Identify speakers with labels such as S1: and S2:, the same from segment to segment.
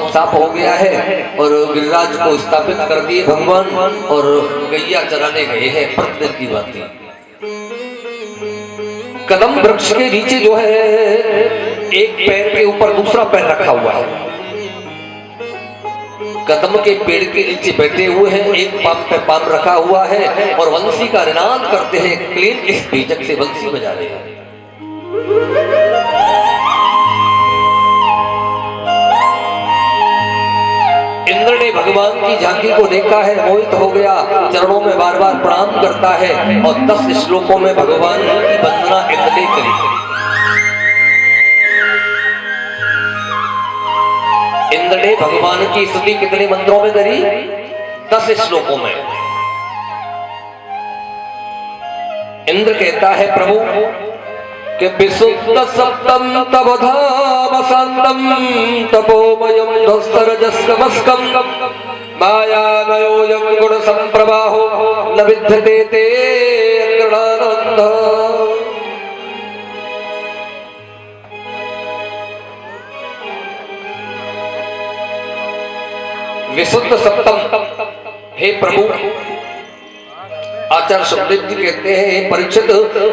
S1: साफ हो गया है और गिरिराज को स्थापित कर दिए भगवान और गैया चराने गए हैं। प्रतिदिन की बात है। कदम वृक्ष के नीचे जो है एक पैर के ऊपर दूसरा पैर रखा हुआ है। कदम के पेड़ के नीचे बैठे हुए हैं, एक पाम पे पाम रखा हुआ है और वंशी का निनाद करते हैं। क्लीन इस बीजक से वंशी बजा रहे हैं। इंद्र ने भगवान की झांकी को देखा है, मोहित हो गया, चरणों में बार बार प्रणाम करता है और 10 श्लोकों में भगवान की वंदना इंद्र ने करी। इंद्र ने भगवान की स्तुति कितने मंत्रों में करी? 10 श्लोकों में। इंद्र कहता है प्रभु कि विशुद्ध सप्तम तव धाम शांतम तपोमयम ध्वस्तरजस्कमस्कम मायामयोऽयं गुण संप्रवाहो न विद्यते ते अग्रणानंद। विशुद्ध सप्तम, हे प्रभु। आचार्य सुखदेव जी कहते हैं, हे परीक्षित,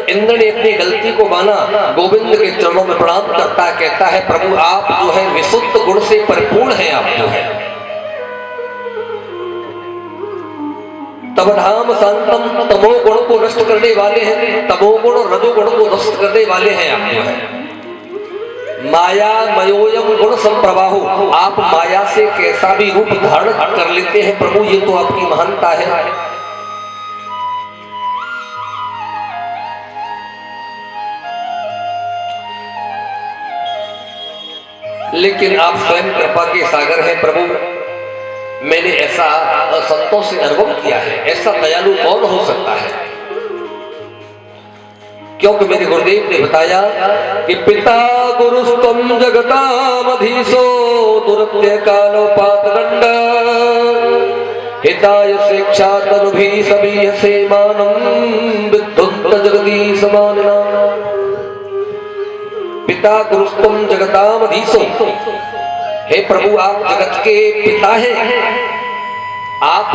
S1: इंद्र ने अपनी गलती को माना, गोविंद के चरणों में प्रणाम करता है, कहता है प्रभु आप जो है विशुद्ध गुण से परिपूर्ण हैं। आप जो है तब धाम शांतम, तमो गुण को नष्ट करने वाले हैं, तमोगुण और रजोगुण को नष्ट करने वाले हैं। आप जो है माया मयोयम गुण संप्रवाहो, आप माया से कैसा भी रूप धारण कर लेते हैं प्रभु, ये तो आपकी महानता है। लेकिन आप स्वयं कृपा के सागर हैं प्रभु। मैंने ऐसा संतों से अनुभव किया है, ऐसा दयालु कौन हो सकता है? क्योंकि मेरे गुरुदेव ने बताया कि पिता गुरुस्तम जगतामधीशो दुर्त्य कालोपातदंड हिताय शिक्षा तनुभि सभी से मानम विद्धुंत जगदीश मानना। पिता गुरुस्तम जगतामधीशो, हे प्रभु आप जगत के पिता हैं, आप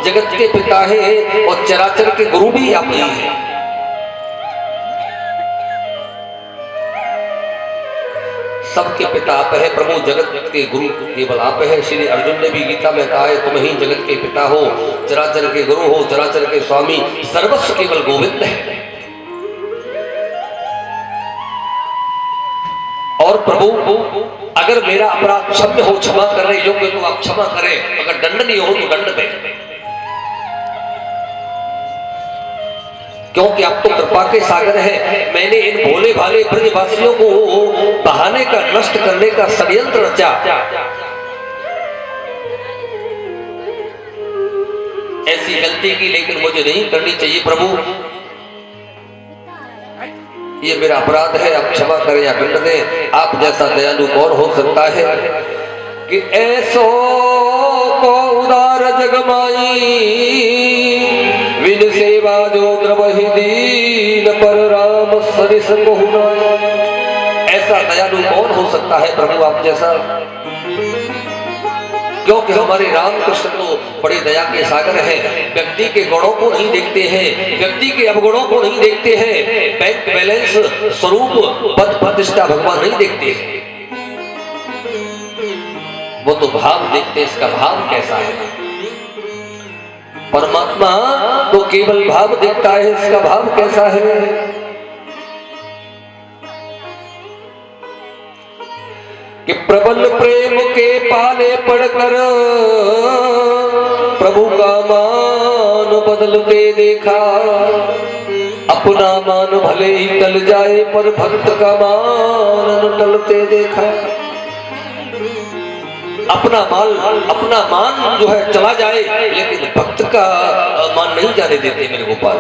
S1: जगत के पिता हैं और चराचर के गुरु भी आप ही हैं। सबके पिता आप है प्रभु, जगत के गुरु केवल आप है। श्री अर्जुन ने भी गीता में कहा है तुम ही जगत के पिता हो, चराचर के गुरु हो, चराचर के स्वामी, सर्वस्व केवल गोविंद है। और प्रभु अगर मेरा अपराध क्षम्य हो, क्षमा करने योग्य तो आप क्षमा करें, अगर दंड नहीं हो तो दंड दें, क्योंकि आप तो कृपा के सागर हैं। मैंने इन भोले भाले ब्रजवासियों को बहाने का नष्ट करने का षड्यंत्र रचा। ऐसी गलती की लेकिन मुझे नहीं करनी चाहिए प्रभु, ये मेरा अपराध है, आप क्षमा करें या दंड दें। आप जैसा दयालु कौन हो सकता है कि ऐसो को उदार जगमाई विन सेवा जो द्रवहि दीन पर राम सरिस बहुना। ऐसा दयालु कौन हो सकता है प्रभु आप जैसा? क्योंकि हमारे रामकृष्ण तो बड़े दया के सागर हैं। व्यक्ति के गुणों को नहीं देखते हैं, व्यक्ति के अवगुणों को नहीं देखते हैं, बैंक बैलेंस, स्वरूप, पद प्रतिष्ठा भगवान नहीं देखते हैं। वो तो भाव देखते हैं, इसका भाव कैसा है। परमात्मा तो केवल भाव देखता है, इसका भाव कैसा है। कि प्रबल प्रेम के पाले पड़कर प्रभु का मान बदलते देखा। अपना मान भले ही टल जाए पर भक्त का मान न टलते देखा। अपना मान जो है चला जाए लेकिन भक्त का मान नहीं जाने देते मेरे गोपाल।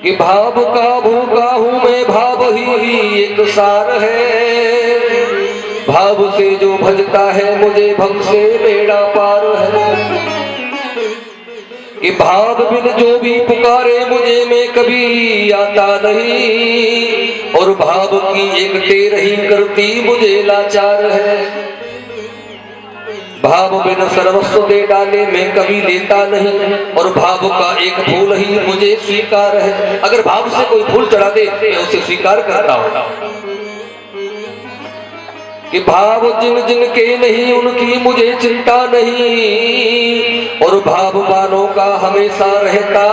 S1: कि भाव का भूखा हूं मैं, भाव ही एक सार है। भाव से जो भजता है मुझे भव से बेड़ा पार है। कि भाव बिन जो भी पुकारे मुझे में कभी आता नहीं। और भाव की एक टेर ही करती मुझे लाचार है। भाव बिन सर्वस्व दे डाले मैं कभी लेता नहीं, और भाव का एक फूल ही मुझे स्वीकार है। अगर भाव से कोई फूल चढ़ा दे मैं उसे स्वीकार करता हूं। कि भाव जिन जिन के नहीं उनकी मुझे चिंता नहीं, और भाव वालों का हमेशा रहता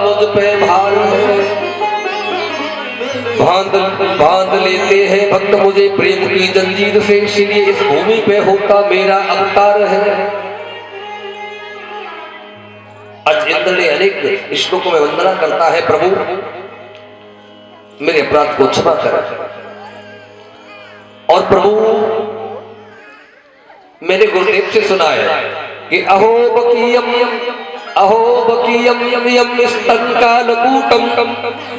S1: मुझ पे भार है। बांध लेते हैं भक्त मुझे प्रेम की जंजीर से, इसलिए इस भूमि पे होता मेरा अवतार है। आज इंद्र ने अनेक श्लोकों में वंदना करता है, प्रभु मेरे अपराध को क्षमा कर। और प्रभु मेरे गुरुदेव से सुना है कि अहो बकीयम यम स्तनकालकूटम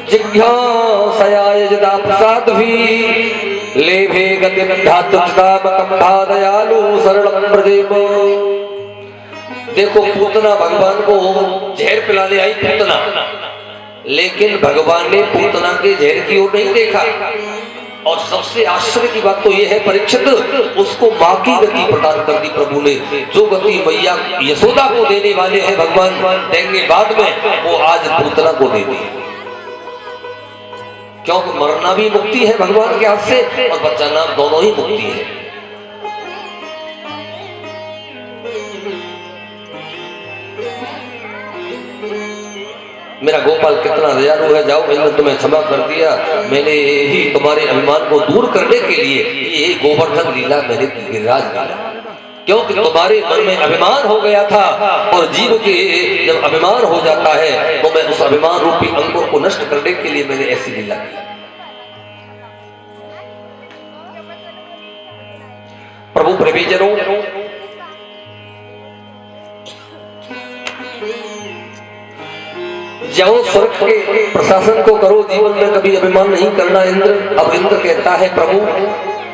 S1: जिज्ञासयाय यदा प्रसादभी लेभे गतिं धातुष्टामकं दयालु शरणं व्रजेम। देखो पूतना भगवान को जहर पिलाने आई पूतना, लेकिन भगवान ने पूतना के जहर की ओर नहीं देखा। और सबसे आश्चर्य की बात तो यह है परीक्षित, उसको मां की गति प्रदान कर दी प्रभु ने। जो गति मैया यशोदा को देने वाले हैं भगवान देंगे बाद में, वो आज पूतना को दे दी। क्योंकि मरना भी मुक्ति है भगवान के हाथ से, और बचाना दोनों ही मुक्ति है। मेरा गोपाल कितना दयालु है, जाओ मैंने तुम्हें क्षमा कर दिया, मैंने ही तुम्हारे अभिमान को दूर करने के लिए ये गोवर्धन लीला मैंने की, गिरिराज लीला। क्योंकि तुम्हारे मन में अभिमान हो गया था, और जीव के जब अभिमान हो जाता है तो मैं उस अभिमान रूपी अंकुर को नष्ट करने के लिए मैंने ऐसी लीला की। प्रभु प्रेमीजनों, जाओ स्वर्ग के प्रशासन को करो, जीवन में कभी अभिमान नहीं करना इंद्र। अब इंद्र कहता है प्रभु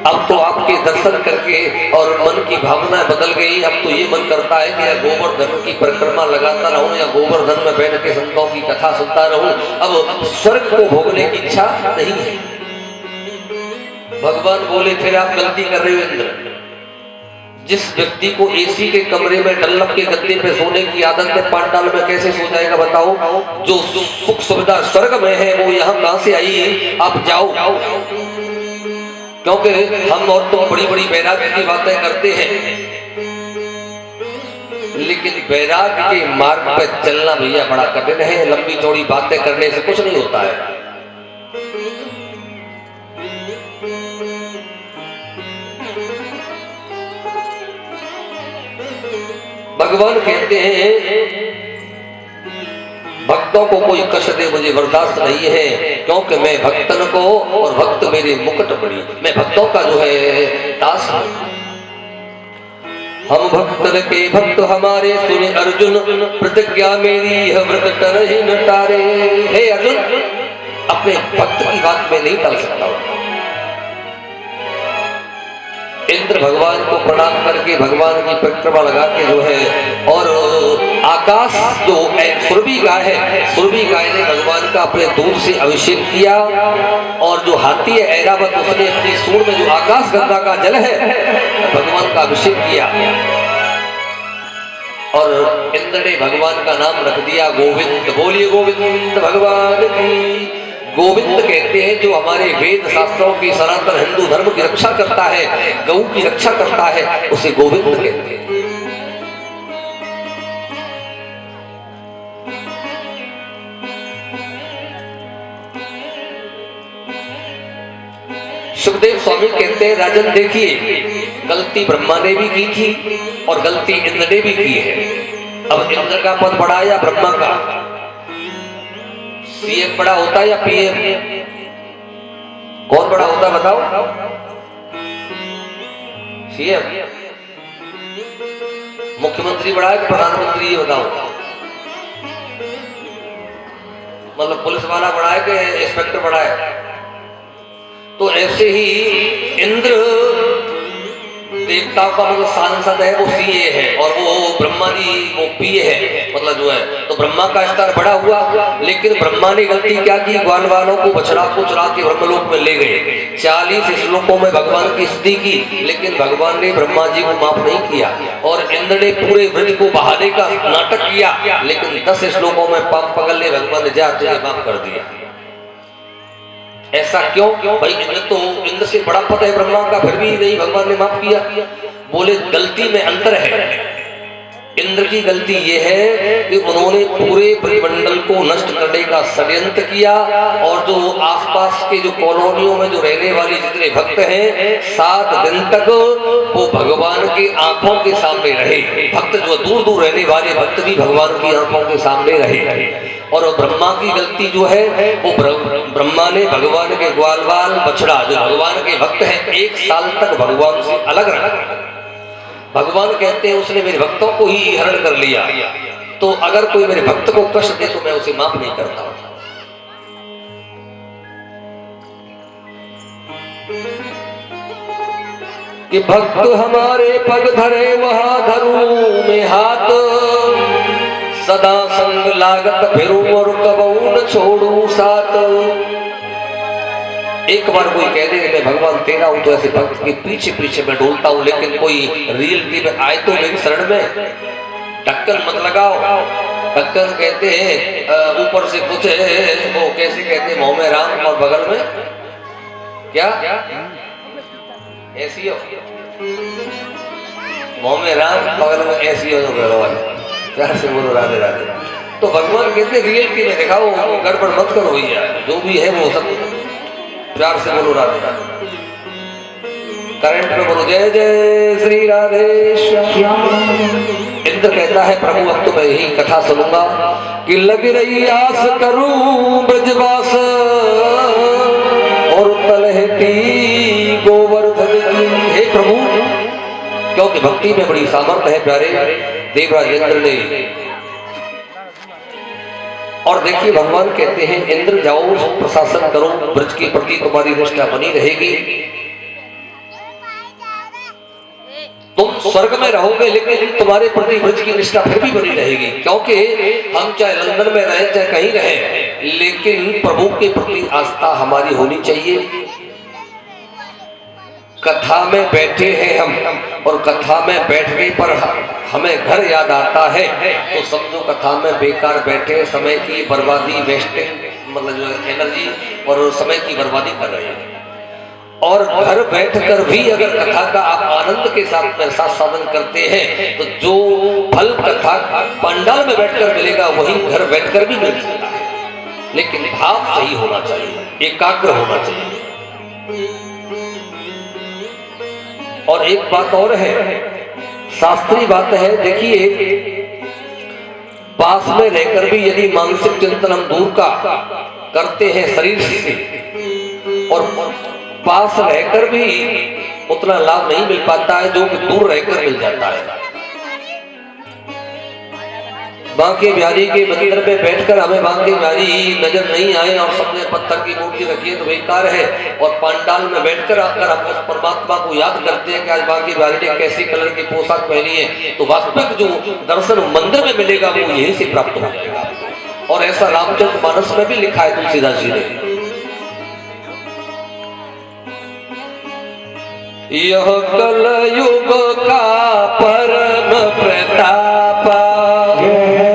S1: अब तो आपके दर्शन करके और मन की भावना बदल गई। अब तो ये मन करता है कि गोवर्धन की परिक्रमा लगाता रहूं या गोवर्धन में बैठ के संतों की कथा सुनता रहूं। अब स्वर्ग को भोगने की इच्छा नहीं है। भगवान बोले फिर आप गलती कर रहे हो इंद्र। जिस व्यक्ति को एसी के कमरे में डल्लप के गद्दे पे सोने की आदत है, पांडाल में कैसे सो जाएगा बताओ। जो सुख सुविधा स्वर्ग में है वो यहाँ कहां से आई है। आप जाओ, क्योंकि हम और तो बड़ी बड़ी वैराग्य की बातें करते हैं, लेकिन वैराग्य के मार्ग पर चलना भैया बड़ा कठिन है। लंबी चौड़ी बातें करने से कुछ नहीं होता है। भगवान कहते हैं भक्तों को कोई कष्ट दे मुझे बर्दाश्त नहीं है, क्योंकि मैं भक्तन को और भक्त मेरे मुकुट बड़ी, मैं भक्तों का जो है दास हूं। हम भक्तन के भक्त हमारे सुने अर्जुन, प्रतिज्ञा मेरी है व्रत तरहि न टारे। हे अर्जुन, अपने भक्त की बात में नहीं टाल सकता। इंद्र भगवान को प्रणाम करके भगवान की परिक्रमा लगा के जो है, और आकाश जो सुरभि गाय है, सुरभि गाय ने भगवान का अपने दूध से अभिषेक किया। और जो हाथी है ऐरावत, उसने अपनी सूंड में जो आकाश गंगा का जल है भगवान का अभिषेक किया। और इंद्र ने भगवान का नाम रख दिया गोविंद। बोलिए गोविंद भगवान की। गोविंद कहते हैं जो हमारे वेद शास्त्रों की सनातन हिंदू धर्म की रक्षा करता है, गौ की रक्षा करता है, उसे गोविंद कहते हैं। सुखदेव स्वामी कहते हैं राजन देखिए, गलती ब्रह्मा ने भी की थी और गलती इंद्र ने भी की है। अब इंद्र का पद बढ़ा या ब्रह्मा का? सीएम बड़ा होता है या पीएम? कौन बड़ा होता है बताओ? सीएम। मुख्यमंत्री बड़ा है कि प्रधानमंत्री? ये बताओ। मतलब पुलिस वाला बड़ा है कि इंस्पेक्टर बड़ा है? तो ऐसे ही इंद्र देवताओं का मतलब सांसद है, वो सीए है, और वो ब्रह्मा जी वो पीए है, मतलब जो है। तो ब्रह्मा का स्तर बड़ा हुआ, लेकिन ब्रह्मा ने गलती क्या की? ग्वाल वालों को बछड़ा को चुरा के ब्रह्मलोक में ले गए। 40 श्लोकों में भगवान की स्तुति की, लेकिन भगवान ने ब्रह्मा जी को माफ नहीं किया। और इंद्र ने पूरे व्रज को बहाने का नाटक किया, लेकिन 10 श्लोकों में पाप पकड़ ले भगवान ने जा तुझे माफ कर दिया। ऐसा क्यों? भाई इंद्र से बड़ा पद है ब्रह्मा का, फिर भी नहीं भगवान ने माफ किया। बोले गलती में अंतर है। इंद्र की गलती यह है कि उन्होंने पूरे ब्रह्मंडल को नष्ट करने का षड्यंत्र किया, और जो आसपास के जो कॉलोनियों में जो रहने वाले जितने भक्त हैं 7 दिन तक वो भगवान की आंखों के सामने रहे। भक्त जो दूर दूर रहने वाले भक्त भी भगवान की आंखों के सामने रहे। और ब्रह्मा की गलती जो है वो ब्रह्मा ने भगवान के ग्वाल बाल बछड़ा जो भगवान के भक्त हैं 1 साल तक भगवान से अलग रखा। भगवान कहते हैं उसने मेरे भक्तों को ही हरण कर लिया, तो अगर कोई मेरे भक्त को कष्ट दे तो मैं उसे माफ नहीं करता। कि भक्त हमारे पग धरे वहां धरूं में हाथ, सदा संग लागत फिरूं और कबहू न छोड़ूं साथ। एक बार कोई कह दे मैं भगवान तेरा हूं तो ऐसे भक्त के पीछे पीछे मैं डोलता हूं, लेकिन कोई रियलिटी में आए तो मेरी शरण में ढक्कन मत लगाओ। ढक्कन कहते हैं ऊपर से कुछ वो कैसे कहते हैं मुंह में राम और बगल में क्या ऐसी हो, मुंह में राम बगल में ऐसी हो तो भगवान प्यार से बोलो राधे राधे। तो भगवान कहते रियलिटी में दिखाओ, गड़बड़ मत करो भैया, जो भी है वो सब प्यार से बोलो राधे राधे। करंट में बोलो जय जय श्री राधे श्याम। इंद्र कहता है प्रभु अब तो मैं यही कथा सुनूंगा कि लग रही आस करूं ब्रजवास और तलहटी गोवर्धन की। हे प्रभु, क्योंकि भक्ति में बड़ी सामर्थ्य है प्यारे देवराज इंद्र ने। और देखिए भगवान कहते हैं इंद्र जाओ प्रशासन करो, ब्रज के प्रति तुम्हारी निष्ठा बनी रहेगी, तुम स्वर्ग में रहोगे लेकिन तुम्हारे प्रति ब्रज की निष्ठा फिर भी बनी रहेगी। क्योंकि हम चाहे लंदन में रहें चाहे कहीं रहें, लेकिन प्रभु के प्रति आस्था हमारी होनी चाहिए। कथा में बैठे हैं हम और कथा में बैठने पर हमें घर याद आता है तो समझो कथा में बेकार बैठे समय की बर्बादी, वेस्टिंग मतलब जो एनर्जी और समय की बर्बादी कर रहे हैं। और घर बैठकर भी अगर कथा का आप आनंद के साथ में साधन करते हैं तो जो फल कथा पंडाल में बैठकर मिलेगा वही घर बैठकर भी मिल सकता है, लेकिन भाव सही होना चाहिए, एकाग्र होना चाहिए। और एक बात और है, शास्त्रीय बात है, देखिए पास में रहकर भी यदि मानसिक चिंतन हम दूर का करते हैं शरीर से, और पास रहकर भी उतना लाभ नहीं मिल पाता है जो कि दूर रहकर मिल जाता है। बांके बिहारी के मंदिर में बैठकर हमें बांके बिहारी नजर नहीं आए और सबने पत्थर की मूर्ति रखी है तो बेकार है, और पंडाल में बैठकर आकर हम उस परमात्मा को याद करते हैं कि आज बांके बिहारी ने कैसी कलर की पोशाक पहनी है, तो वास्तविक जो दर्शन मंदिर में मिलेगा वो यहीं से प्राप्त हो जाएगा। और ऐसा रामचंद्र मानस में भी लिखा है तुलसीदास जी ने, यह कलयुग का परम प्रताप,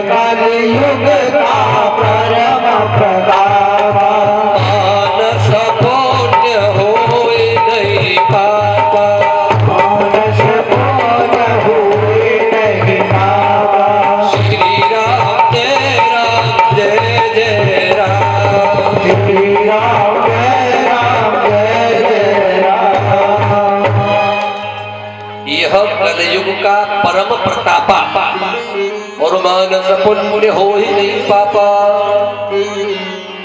S2: कलयुग का परम प्रताप,
S1: मानस पुण्य होए नहीं पाप,
S2: मानस पुण्य होए नहीं पाप।
S1: श्री राम जय राम जय जय राम,
S2: श्री राम जय जय राम।
S1: यह कलयुग का परम प्रतापा और मानस पुण्य हो ही नहीं पापा।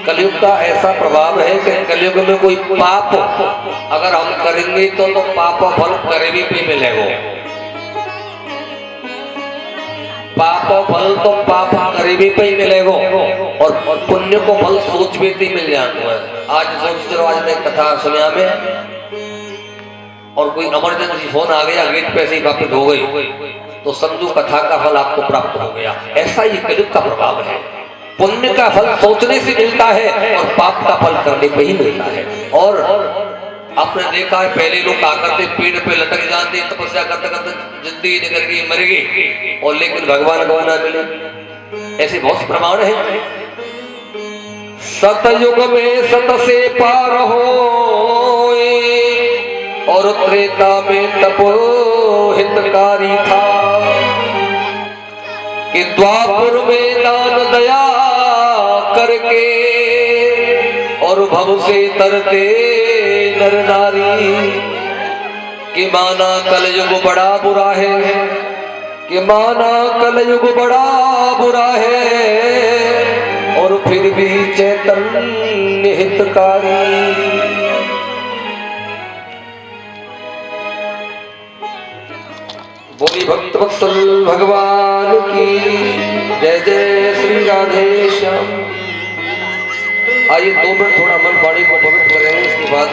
S1: कलयुग का ऐसा प्रभाव है कि कलयुग में कोई पाप अगर हम करेंगे तो पाप फल करीबी पे मिलेगा। पाप फल तो पाप करीबी पे ही मिलेगा और पुण्य को फल सोच भी मिल जाता है। आज सोच लो, आज मैं कथा सुनिया में और कोई इमरजेंसी फोन आ गया, गेट पे से ही वापस हो गई, तो समझो कथा का फल आपको प्राप्त हो गया। ऐसा ही कलयुग का प्रभाव है, पुण्य का फल सोचने से मिलता है और पाप का फल करने पे ही मिलता है। और आपने देखा है पहले लोग क्या करते, पेड़ पे लटक जाते, तपस्या करते करते जिंदगी निकल गई, मर गई, और लेकिन भगवान को ना मिले। ऐसे बहुत से प्रमाण है। सतयुग में सत से पार हो, और त्रेता में तपो हितकारी था, कि द्वापर में दान दया करके, और भव से तरते नर नारी, कि माना कलयुग बड़ा बुरा है, कि माना कलयुग बड़ा बुरा है, और फिर भी चैतन्य हितकारी। बोली भक्त वत्सल भगवान की जय। जय श्री राधे श्याम। आइए 2 मिनट थोड़ा मन वाणी को पवित्र करेंगे, इसके बाद